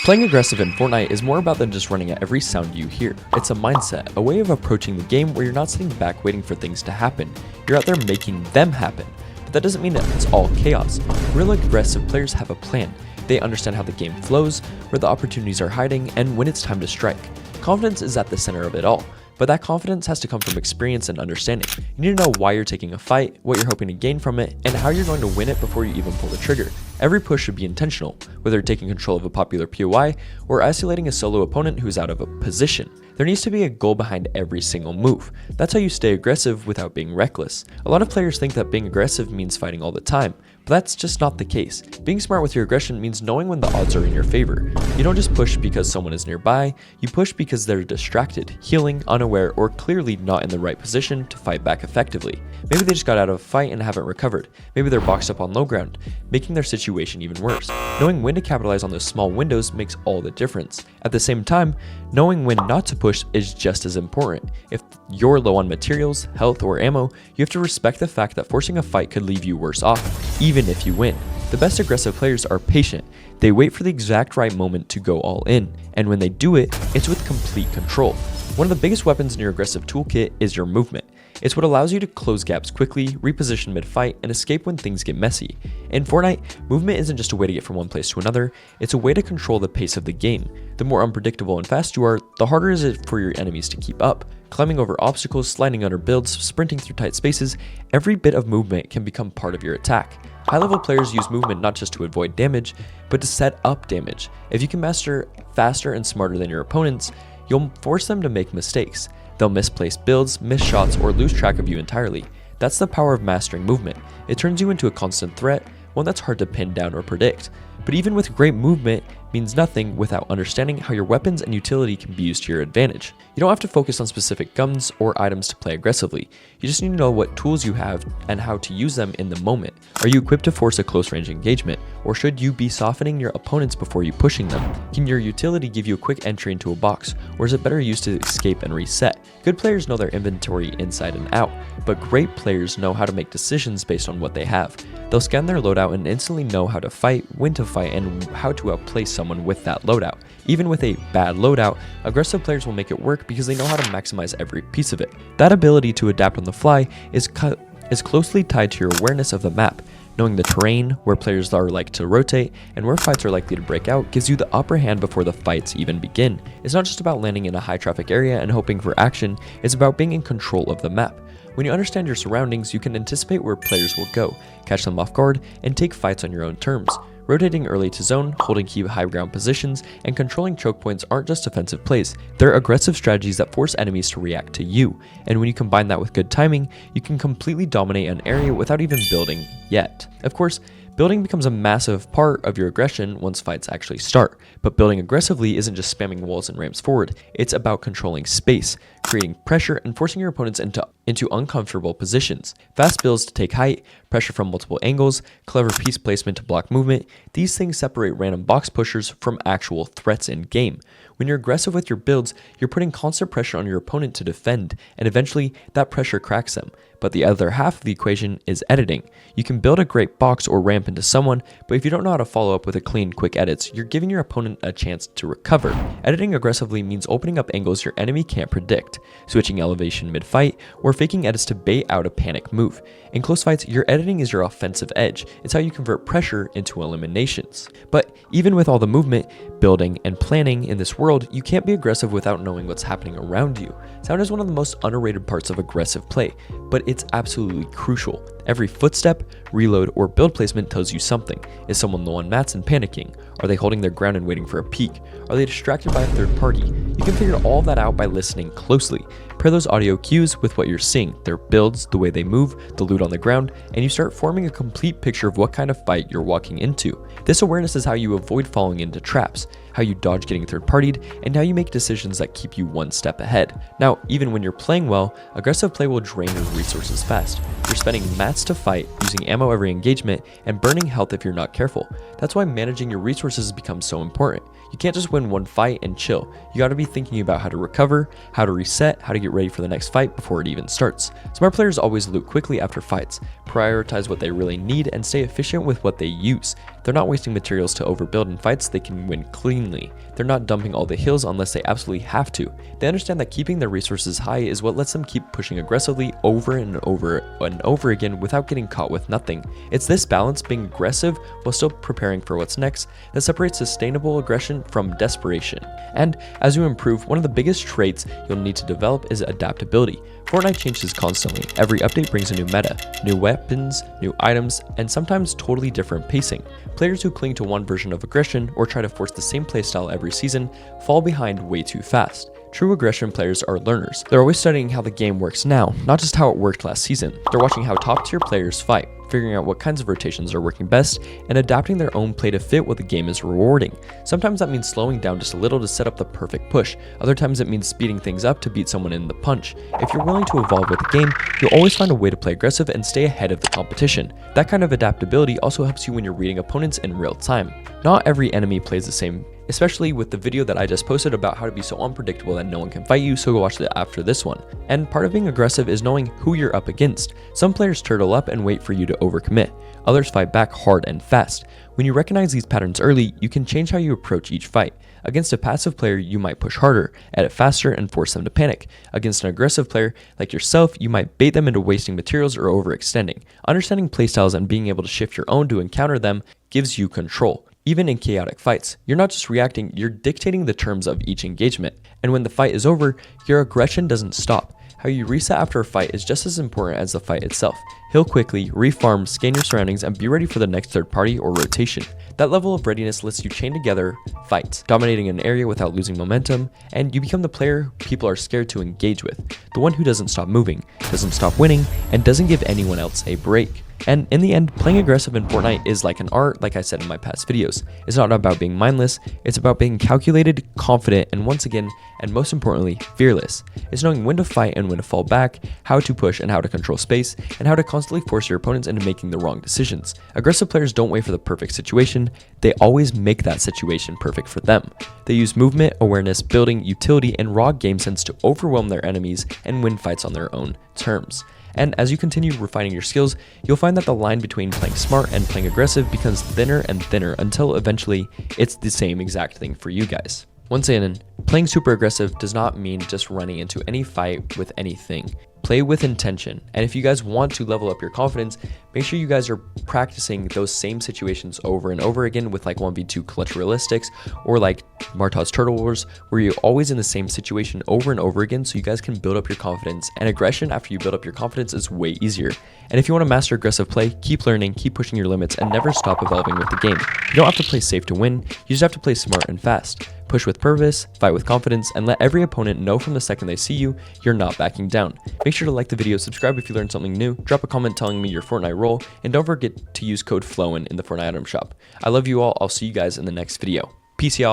Playing aggressive in Fortnite is more about than just running at every sound you hear. It's a mindset, a way of approaching the game where you're not sitting back waiting for things to happen. You're out there making them happen. But that doesn't mean that it's all chaos. Real aggressive players have a plan. They understand how the game flows, where the opportunities are hiding, and when it's time to strike. Confidence is at the center of it all. But that confidence has to come from experience and understanding. You need to know why you're taking a fight, what you're hoping to gain from it, and how you're going to win it before you even pull the trigger. Every push should be intentional, whether taking control of a popular POI or isolating a solo opponent who's out of a position. There needs to be a goal behind every single move. That's how you stay aggressive without being reckless. A lot of players think that being aggressive means fighting all the time, but that's just not the case. Being smart with your aggression means knowing when the odds are in your favor. You don't just push because someone is nearby, you push because they're distracted, healing, unaware, or clearly not in the right position to fight back effectively. Maybe they just got out of a fight and haven't recovered. Maybe they're boxed up on low ground, making their situation even worse. Knowing when to capitalize on those small windows makes all the difference. At the same time, knowing when not to push is just as important. If you're low on materials, health, or ammo, you have to respect the fact that forcing a fight could leave you worse off, even if you win. The best aggressive players are patient. They wait for the exact right moment to go all in, and when they do it, it's with complete control. One of the biggest weapons in your aggressive toolkit is your movement. It's what allows you to close gaps quickly, reposition mid-fight, and escape when things get messy. In Fortnite, movement isn't just a way to get from one place to another, it's a way to control the pace of the game. The more unpredictable and fast you are, the harder is it for your enemies to keep up. Climbing over obstacles, sliding under builds, sprinting through tight spaces, every bit of movement can become part of your attack. High-level players use movement not just to avoid damage, but to set up damage. If you can master faster and smarter than your opponents, you'll force them to make mistakes. They'll misplace builds, miss shots, or lose track of you entirely. That's the power of mastering movement. It turns you into a constant threat, one that's hard to pin down or predict. But even with great movement means nothing without understanding how your weapons and utility can be used to your advantage. You don't have to focus on specific guns or items to play aggressively. You just need to know what tools you have and how to use them in the moment. Are you equipped to force a close range engagement, or should you be softening your opponents before you pushing them? Can your utility give you a quick entry into a box, or is it better used to escape and reset? Good players know their inventory inside and out, but great players know how to make decisions based on what they have. They'll scan their loadout and instantly know how to fight, when to fight, and how to outplay someone with that loadout. Even with a bad loadout, aggressive players will make it work because they know how to maximize every piece of it. That ability to adapt on the fly is closely tied to your awareness of the map. Knowing the terrain, where players are like to rotate, and where fights are likely to break out gives you the upper hand before the fights even begin. It's not just about landing in a high traffic area and hoping for action, it's about being in control of the map. When you understand your surroundings, you can anticipate where players will go, catch them off guard, and take fights on your own terms. Rotating early to zone, holding key high ground positions, and controlling choke points aren't just defensive plays, they're aggressive strategies that force enemies to react to you, and when you combine that with good timing, you can completely dominate an area without even building yet. Of course, building becomes a massive part of your aggression once fights actually start, but building aggressively isn't just spamming walls and ramps forward, it's about controlling space, creating pressure, and forcing your opponents into uncomfortable positions. Fast builds to take height, pressure from multiple angles, clever piece placement to block movement, these things separate random box pushers from actual threats in game. When you're aggressive with your builds, you're putting constant pressure on your opponent to defend, and eventually that pressure cracks them. But the other half of the equation is editing. You can build a great box or ramp into someone, but if you don't know how to follow up with a clean, quick edits, you're giving your opponent a chance to recover. Editing aggressively means opening up angles your enemy can't predict, switching elevation mid-fight, or faking edits to bait out a panic move. In close fights, your editing is your offensive edge. It's how you convert pressure into eliminations. But even with all the movement, building, and planning in this world, you can't be aggressive without knowing what's happening around you. Sound is one of the most underrated parts of aggressive play, but it's absolutely crucial. Every footstep, reload, or build placement tells you something. Is someone low on mats and panicking? Are they holding their ground and waiting for a peek? Are they distracted by a third party? You can figure all that out by listening closely. Pair those audio cues with what you're seeing, their builds, the way they move, the loot on the ground, and you start forming a complete picture of what kind of fight you're walking into. This awareness is how you avoid falling into traps, how you dodge getting third-partied, and how you make decisions that keep you one step ahead. Now, even when you're playing well, aggressive play will drain your resources fast. You're spending mats to fight, using ammo every engagement, and burning health if you're not careful. That's why managing your resources becomes so important. You can't just win one fight and chill. You gotta be thinking about how to recover, how to reset, how to get ready for the next fight before it even starts. Smart players always loot quickly after fights, prioritize what they really need, and stay efficient with what they use. They're not wasting materials to overbuild in fights, they can win cleanly. They're not dumping all the heals unless they absolutely have to. They understand that keeping their resources high is what lets them keep pushing aggressively over and over and over again without getting caught with nothing. It's this balance, being aggressive while still preparing for what's next, that separates sustainable aggression from desperation. And as you improve, one of the biggest traits you'll need to develop is adaptability. Fortnite changes constantly. Every update brings a new meta, new weapons, new items, and sometimes totally different pacing. Players who cling to one version of aggression or try to force the same playstyle every season fall behind way too fast. True aggression players are learners. They're always studying how the game works now, not just how it worked last season. They're watching how top tier players fight, figuring out what kinds of rotations are working best, and adapting their own play to fit what the game is rewarding. Sometimes that means slowing down just a little to set up the perfect push. Other times it means speeding things up to beat someone in the punch. If you're willing to evolve with the game, you'll always find a way to play aggressive and stay ahead of the competition. That kind of adaptability also helps you when you're reading opponents in real time. Not every enemy plays the same, especially with the video that I just posted about how to be so unpredictable that no one can fight you, so go watch that after this one. And part of being aggressive is knowing who you're up against. Some players turtle up and wait for you to overcommit. Others fight back hard and fast. When you recognize these patterns early, you can change how you approach each fight. Against a passive player, you might push harder, edit faster, and force them to panic. Against an aggressive player like yourself, you might bait them into wasting materials or overextending. Understanding playstyles and being able to shift your own to encounter them gives you control. Even in chaotic fights, you're not just reacting, you're dictating the terms of each engagement. And when the fight is over, your aggression doesn't stop. How you reset after a fight is just as important as the fight itself. Heal quickly, refarm, scan your surroundings, and be ready for the next third party or rotation. That level of readiness lets you chain together fights, dominating an area without losing momentum, and you become the player people are scared to engage with. The one who doesn't stop moving, doesn't stop winning, and doesn't give anyone else a break. And in the end, playing aggressive in Fortnite is like an art, like I said in my past videos. It's not about being mindless, it's about being calculated, confident, and once again, and most importantly, fearless. It's knowing when to fight and when to fall back, how to push and how to control space, and how to constantly force your opponents into making the wrong decisions. Aggressive players don't wait for the perfect situation, they always make that situation perfect for them. They use movement, awareness, building, utility, and raw game sense to overwhelm their enemies and win fights on their own terms. And as you continue refining your skills, you'll find that the line between playing smart and playing aggressive becomes thinner and thinner until eventually it's the same exact thing for you guys. Once again, playing super aggressive does not mean just running into any fight with anything. Play with intention, and if you guys want to level up your confidence, make sure you guys are practicing those same situations over and over again with like 1v2 clutch realistics or like Martaz Turtle Wars, where you're always in the same situation over and over again so you guys can build up your confidence. And aggression after you build up your confidence is way easier. And if you want to master aggressive play, keep learning, keep pushing your limits, and never stop evolving with the game. You don't have to play safe to win, you just have to play smart and fast. Push with purpose, fight with confidence, and let every opponent know from the second they see you, you're not backing down. Make sure to like the video, subscribe if you learned something new, drop a comment telling me your Fortnite role, and don't forget to use code FLOWIN in the Fortnite item shop. I love you all, I'll see you guys in the next video. Peace y'all.